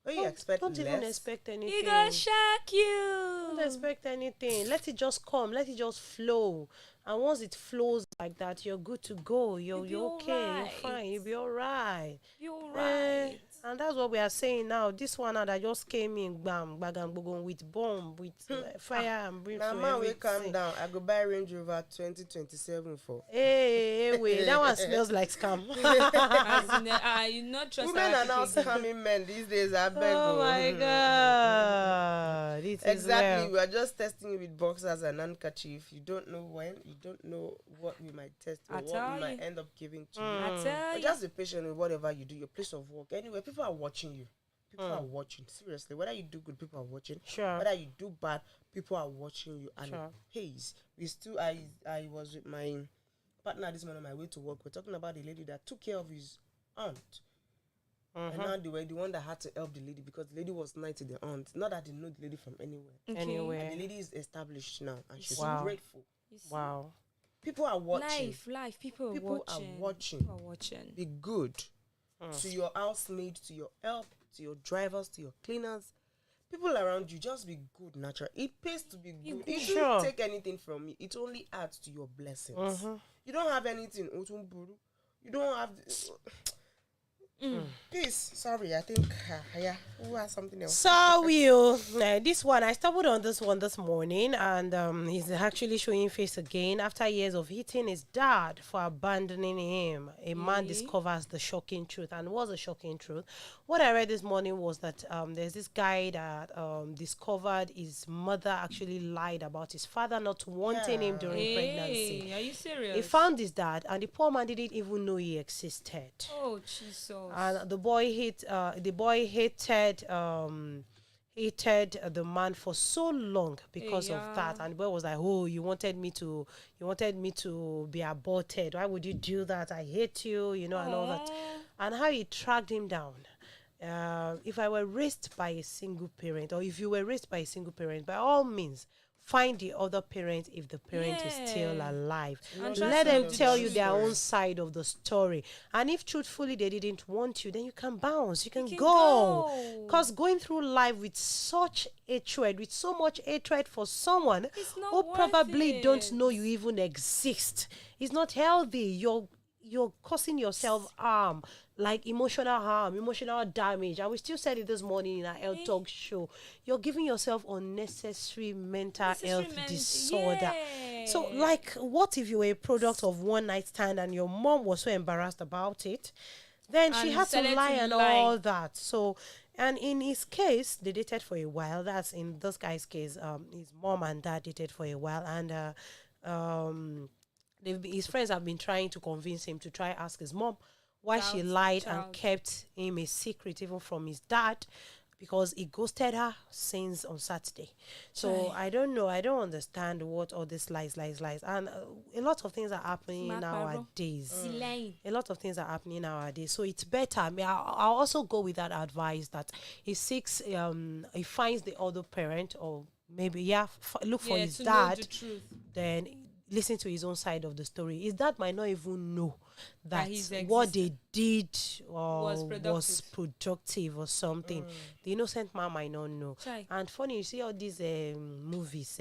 When you expect don't less, even expect anything. He gonna shock you. Don't expect anything. Let it just come. Let it just flow. And once it flows like that, you're good to go. You're okay. Right. You're fine. You'll be all right. You're right. And that's what we are saying now. This one that just came in, bam, with bomb, with fire and brimstone. Now, man, we calm down. I go buy Range Rover 2027 for. Hey, wait. That one smells like scam. You not trust women are now scamming men these days. I beg. Oh my God. Exactly. We are just testing you with boxers and handkerchief. You don't know when. You don't know what we might test or what we might end up giving to you. But just be patient with whatever you do. Your place of work. Anyway, people are watching you. People are watching. Seriously. Whether you do good, people are watching. Sure. Whether you do bad, people are watching you. And it pays. I was with my partner this morning on my way to work. We're talking about the lady that took care of his aunt. And now they were the one that had to help the lady because the lady was nice to the aunt. Not that they know the lady from anywhere. Anywhere. And the lady is established now. And she's grateful. Wow. People are watching. Life. People are watching. Be good to your housemaid, to your help, to your drivers, to your cleaners, people around you. Just be good, natural. It pays to be good. It Sure. shouldn't take anything from you. It only adds to your blessings. You don't have anything. Otumburu. You don't have. Peace. Sorry, I think. Yeah. Who has something else? So this one, I stumbled on this one this morning, and he's actually showing face again after years of hitting his dad for abandoning him. A man discovers the shocking truth. And what's the shocking truth? What I read this morning was that there's this guy that discovered his mother actually lied about his father not wanting him during pregnancy. Are you serious? He found his dad, and the poor man didn't even know he existed. Oh, Jesus. And the boy hated the man for so long because of that. And the boy was like, "Oh, you wanted me to be aborted. Why would you do that? I hate you, and all that." And how he tracked him down. If I were raised by a single parent, or if you were raised by a single parent, by all means, find the other parent if the parent is still alive. And let them tell you truth. their own side of the story. And if truthfully they didn't want you, then you can bounce. You can go. go. Because going through life with such hatred, with so much hatred for someone It's not who worth probably don't it. know you even exist, is not healthy. You're causing yourself harm, like emotional harm, emotional damage. And we still said it this morning in our health talk show. You're giving yourself unnecessary mental health disorder. So, like, what if you were a product of one night stand and your mom was so embarrassed about it? Then she And had to decided lie to and lie. all that. So, and in his case, they dated for a while. That's in this guy's case. His mom and dad dated for a while, and his friends have been trying to convince him to try ask his mom why she lied and kept him a secret even from his dad, because he ghosted her since on Saturday. So I don't know. I don't understand what all this lies. And a lot of things are happening nowadays. A lot of things are happening nowadays. So it's better. I mean, I'll also go with that advice that he finds the other parent, or maybe look for his to dad. know the truth. Then listen to his own side of the story. His dad might not even know that he's what they did was was productive or something. The innocent man might not know. Chai. And funny, you see all these movies,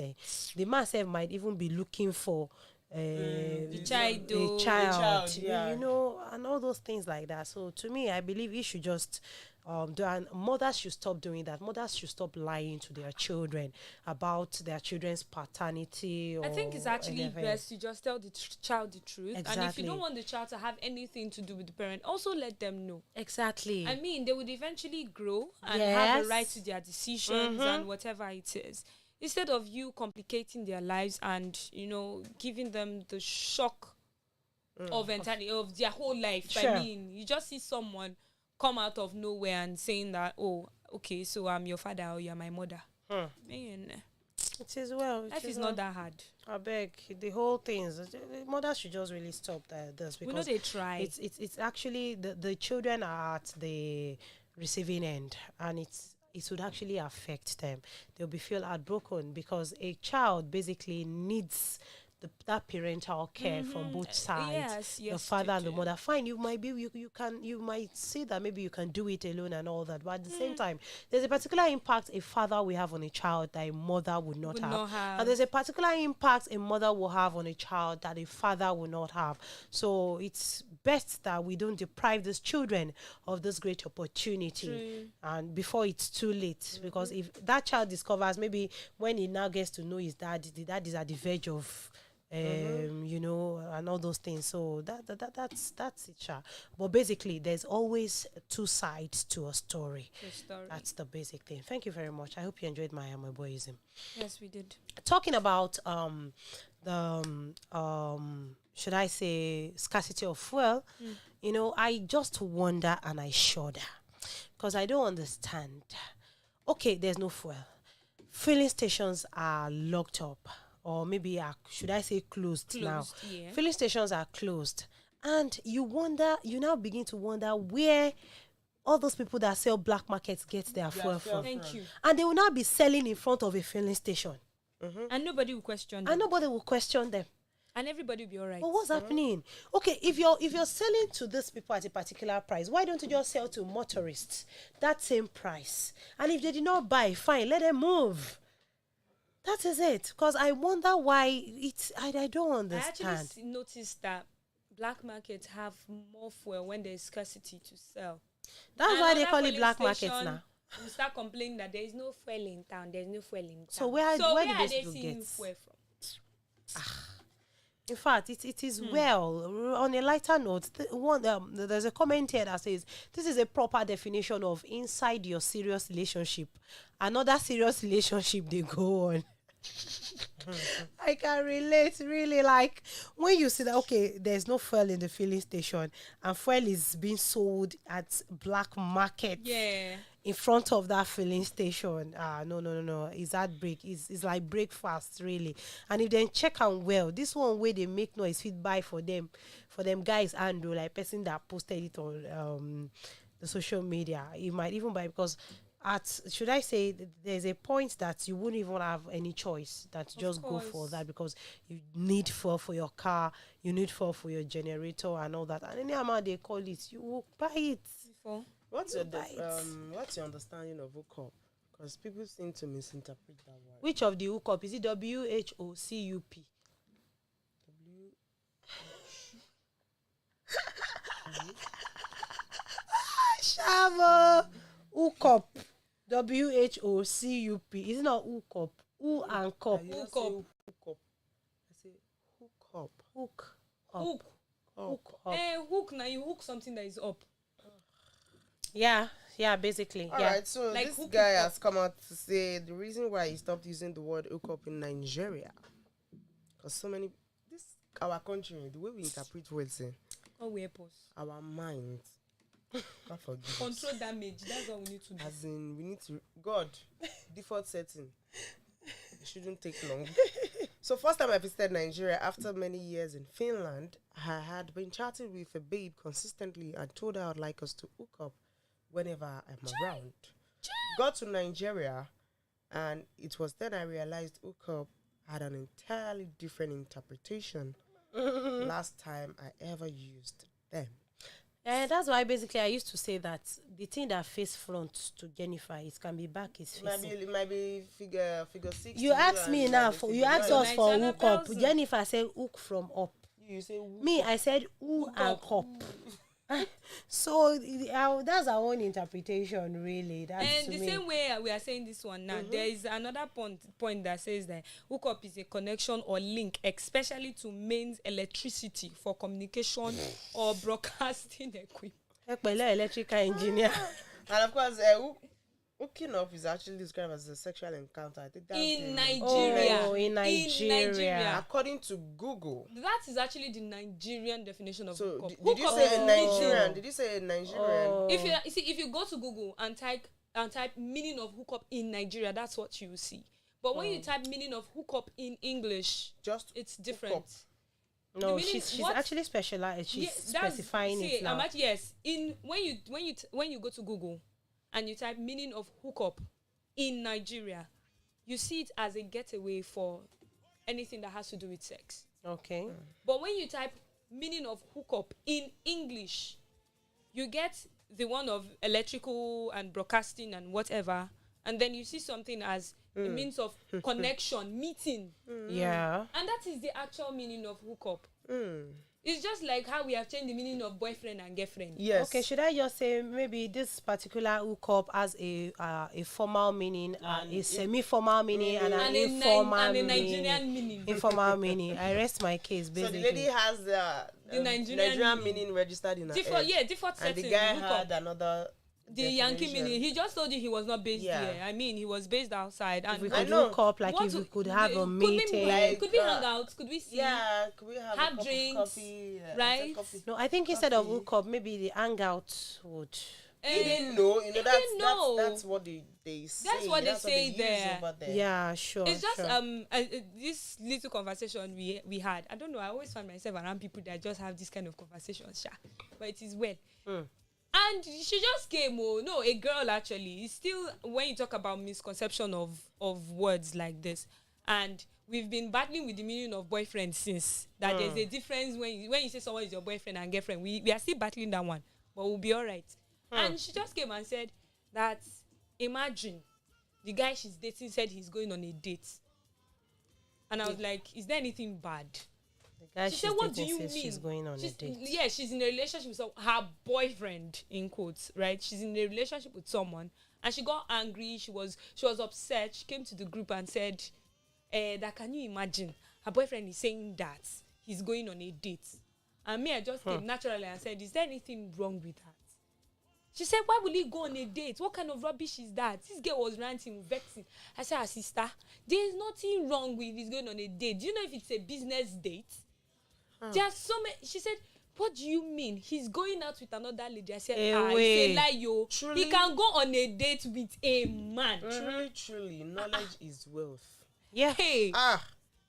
the man self might even be looking for The child, a child, yeah. and all those things like that. So to me, I believe he should just and mothers should stop doing that. Mothers should stop lying to their children about their children's paternity. I think it's actually anything. best to just tell the child the truth. And if Exactly. you don't want the child to have anything to do with the parent, also let them know. Exactly. I mean, they would eventually grow and have Yes. a right to their decisions and whatever it is. Instead of you complicating their lives and, giving them the shock of their whole life. Sure. I mean, you just see someone come out of nowhere and saying that, oh, okay, so I'm your father or you're my mother. Man, It is well. life is not that hard. I beg, the whole things. Mothers should just really stop this, We know because they try. it's actually the children are at the receiving end, and it would actually affect them. They'll be feel heartbroken, because a child basically needs that parental care from both sides, the father and the mother. Fine, you might see that maybe you can do it alone and all that, but at the same time, there's a particular impact a father will have on a child that a mother would not have, and there's a particular impact a mother will have on a child that a father will not have. So it's best that we don't deprive these children of this great opportunity, and before it's too late, because if that child discovers, maybe when he now gets to know his dad, the dad is at the verge of and all those things. So that's it, sha. But basically, there's always two sides to a story. That's the basic thing. Thank you very much. I hope you enjoyed my boyism. Yes, we did. Talking about should I say scarcity of fuel? I just wonder and I shudder, because I don't understand. Okay, there's no fuel. Filling stations are locked up, or maybe should I say closed now. Yeah. Filling stations are closed, and you now begin to wonder where all those people that sell black markets get their fuel from. Thank you. And they will now be selling in front of a filling station, And nobody will question them. and nobody will question them. and everybody will be all right. But what's happening? Okay, if you're selling to these people at a particular price, why don't you just sell to motorists that same price? And if they did not buy, fine, let them move. That is it. Because I wonder why I don't I actually understand. noticed that black markets have more fuel when there is scarcity to sell. That's And why they other call it polling black markets station now. will start complaining that there is no fuel in town. There's no fuel in town. So where do are those they people seeing get? fuel from? In fact, it is well. On a lighter note, there's a comment here that says this is a proper definition of inside your serious relationship. Another serious relationship they go on. I can relate, really. Like when you see that, okay, there's no fuel in the filling station and fuel is being sold at black market. Yeah. In front of that filling station. No. It's that break. It's like breakfast, really. And if they check on well, this one way they make noise fit buy for them guys and do like person that posted it on the social media. You might even buy because should I say there's a point that you wouldn't even have any choice that to just go for course. that because you need fuel for your car, you need fuel for your generator and all that. And any amount they call it, you will buy it. Before. What's your Right. what's your understanding of hookup? Because people seem to misinterpret that word. Which of the hookup? Is it WHOCUP? Shavo hookup. WHOCUP. Is it not hookup? Who and cup? I did not Hook say up. hook up. I say hook up. Hook up. Hook. Hook up. Hook now you hook something that is up. Yeah, basically. All yeah. right, so Like this hook guy it up. has come out to say the reason why he stopped using the word hook up in Nigeria, because so many our country, the way we interpret words, Oh, we pause. our minds. God forgive us. Control damage. That's what we need to do. As in, we need to default setting. It shouldn't take long. So first time I visited Nigeria after many years in Finland, I had been chatting with a babe consistently and told her I'd like us to hook up whenever I'm around. Got to Nigeria, and it was then I realized hook up had an entirely different interpretation last time I ever used them. And that's why basically I used to say that the thing that face front to Jennifer, it can be back is facing. It might be figure 6. You ask me now you ask us for Nigeria hook up. thousand. Jennifer said hook from up. You say Me, I said who and cup. So that's our own interpretation, really. That's And to the me. same way we are saying this one now, there is another point that says that hookup is a connection or link, especially to mains electricity for communication or broadcasting equipment. Electrical engineer. And of course, hooking up is actually described as a sexual encounter. I think that's In the- Nigeria. Oh, in Nigeria. According to Google. That is actually the Nigerian definition of So hookup. did you Hookup say is a meeting. Nigerian? Did you say a Nigerian? Oh. If you go to Google and type meaning of hookup in Nigeria, that's what you will see. But when you type meaning of hookup in English, Just it's hook different. up. No, The meaning- she's what- actually specialized. She's Yeah, that's- specifying see, it now. yes. When you go to Google and you type meaning of hookup in Nigeria, you see it as a getaway for anything that has to do with sex. Okay. But when you type meaning of hookup in English, you get the one of electrical and broadcasting and whatever, and then you see something as a means of connection, meeting, Yeah. and that is the actual meaning of hookup. Mm. It's just like how we have changed the meaning of boyfriend and girlfriend. Yes. Okay, should I just say maybe this particular hookup has a formal meaning, a semi-formal meaning, and an informal a meaning. Nigerian meaning. Informal meaning. I rest my case, So basically. the lady has the Nigerian meaning registered in her Default, head. default And the setting. guy hookup. had another The Yankee definition. meaning. He just told you he was not based Yeah. here. I mean, he was based outside. And If we I could know. hook up, like what if we to- could have a could we- meeting. Like, could we hang out? Could we see? Yeah, could we have Have a cup drinks, of coffee? right? Coffee. No, I think instead of Coffee. hook up, maybe the hangout would. He didn't know. He didn't know. That's what they say. That's what they use say there. over there. Yeah, sure. It's just sure. this little conversation we had. I don't know. I always find myself around people that just have this kind of conversations, but it is well. And she just came. Oh no, a girl actually. It's still when you talk about misconception of words like this. and we've been battling with the meaning of boyfriend since. That there's a difference when you say someone is your boyfriend and girlfriend. We are still battling that one, but we'll be all right. And she just came and said that, imagine the guy she's dating said he's going on a date. And I was like, is there anything bad? The guy She said, what do you mean? She's going on a date. Yeah, she's in a relationship with her boyfriend, in quotes, right? She's in a relationship with someone, and she got angry. She was upset. She came to the group and said, that can you imagine? Her boyfriend is saying that he's going on a date. And me, I just came naturally and said, is there anything wrong with that? She said, why will he go on a date? What kind of rubbish is that? This girl was ranting, vexing. I said, her sister, there's nothing wrong with he's going on a date. Do you know if it's a business date? There are so many. She said, what do you mean? He's going out with another lady. I said, it's a lie, yo. He can go on a date with a man. Truly, knowledge is wealth. Yeah. Hey.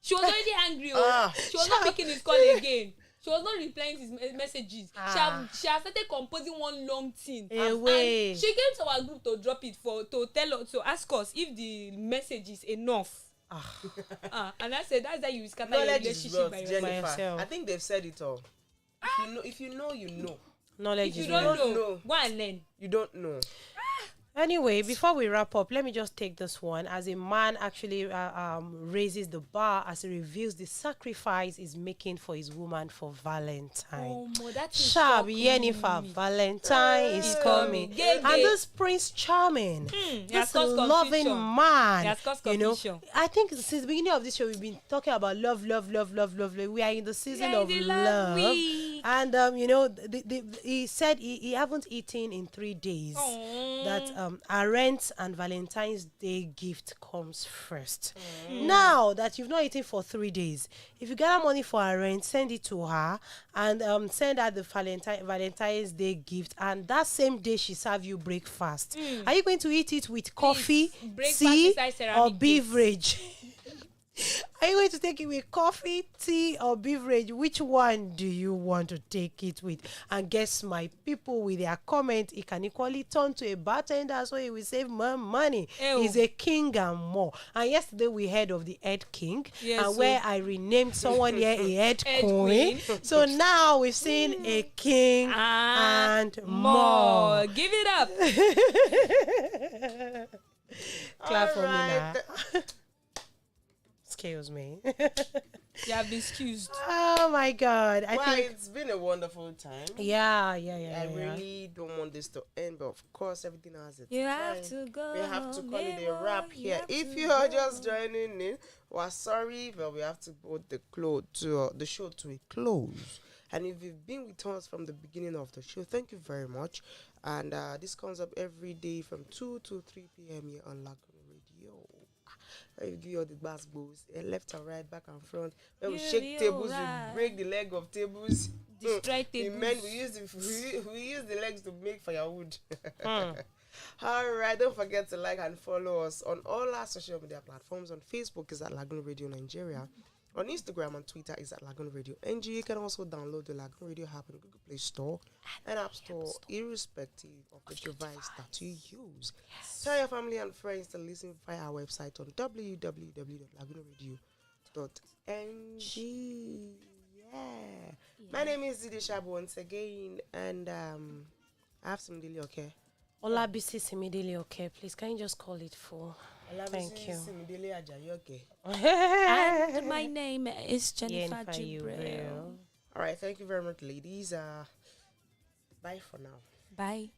She was already angry. She was not making his call again. She was not replying his messages. She has started composing one long thing. And she came to our group to drop it to tell us, to ask us if the message is enough. And I said, that's how you scatter your relationship by yourself. I think they've said it all. If you know, you know. Knowledge if is you don't know, go and learn. You don't know. Anyway, before we wrap up, let me just take this one. As a man actually raises the bar as he reveals the sacrifice he's making for his woman for Valentine. Sharp, Jennifer, Valentine is coming. And this Prince Charming, this loving man, you know, I think since the beginning of this show, we've been talking about love. We are in the season of love. And, you know, he said he haven't eaten in 3 days. That our rent and Valentine's Day gift comes first. Now that you've not eaten for 3 days, if you gather money for her rent, send it to her and send her the Valentine's Day gift, and that same day she serve you breakfast. Are you going to eat it with coffee, tea, or beverage? Are you going to take it with coffee, tea, or beverage? Which one do you want to take it with? And guess my people with their comment, it can equally turn to a bartender so he will save more money. He's a king and more. And yesterday we heard of the head king, and where I renamed someone here a head queen. So now we've seen a king and more. Give it up. Clap for me now. Excuse me. You have been excused. Oh my God. I think it's been a wonderful time. Yeah. I really don't want this to end, but of course everything has its time. Have to go. We have to call it a wrap here. If you are just joining in, we're sorry, but we have to put the show to a close. And if you've been with us from the beginning of the show, thank you very much. And this comes up every day from 2 to 3 p.m. here on Lagoon Radio. Where you do all the basketballs, left and right, back and front. When we shake tables, we break the leg of tables. Destroy tables. Men, we use the legs to make firewood. All right, don't forget to like and follow us on all our social media platforms. On Facebook is at Lagoon Radio Nigeria. On Instagram and Twitter is at Lagoonradio.Ng. You can also download the Lagoon Radio app in the Google Play Store and App Store, irrespective of the device that you use. Tell your family and friends to listen via our website on www.lagoonradio.ng. My name is Zidi Shab once again, and I have some daily okay. Olabisi Simidili, okay, please, can you just call it full? Thank you. And my name is Jennifer Jibril. All right, thank you very much, ladies. Bye for now. Bye.